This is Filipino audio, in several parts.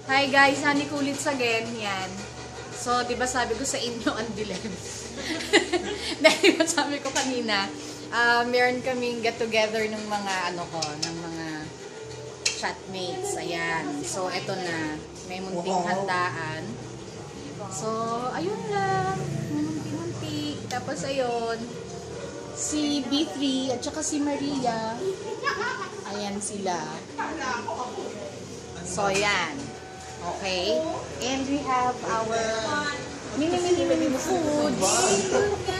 Hi guys, Honey Kulits again. Yan. So, di ba sabi ko sa inyo, ang dilim. Dahil ba sabi ko kanina, meron kaming get together ng mga ng mga chatmates. Ayan. So, eto na. May munting handaan. So, ayun lang. Munti-munti. Tapos, ayun. Si B3 at saka si Maria. Ayan sila. So, yan. Okay. And we have our mini food.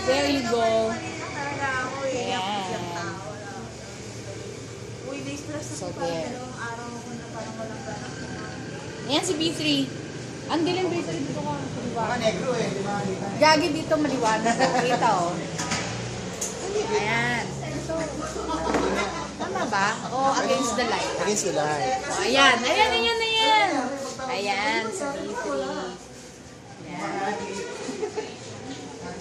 There you go. Ayan. So, there. Ayan si B3. Ang dilim B3 dito ka. Mga negro eh, di makakita. Gagi dito maliwanag. Kita oh. Ayan. Tama ba? O against the light? Against the light. O, ayan. Ayan. Ayan, si B3. Ayan.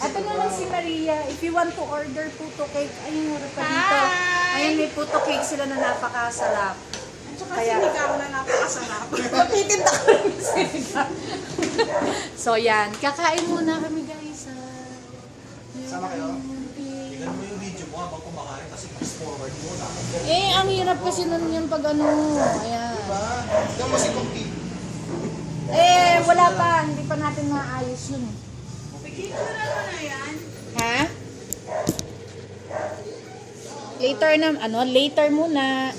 Ito naman si Maria. If you want to order puto cake, ayun, meron pa dito. Ayan, may puto cake sila na napakasarap. Kaya sinigaw na napakasarap. Mapitinda ko rin sinigaw. So, yan. Kakain muna kami, guys. Sama kayo? Tignan mo yung video mo habang kumakain kasi fast forward mo na. Ang hirap kasi nun yung pag ano. Ayan. Diba? Ikaw mo si Kumpi. Wala pa. Hindi pa natin maayos yun. Picture na yan. Ha? Later muna.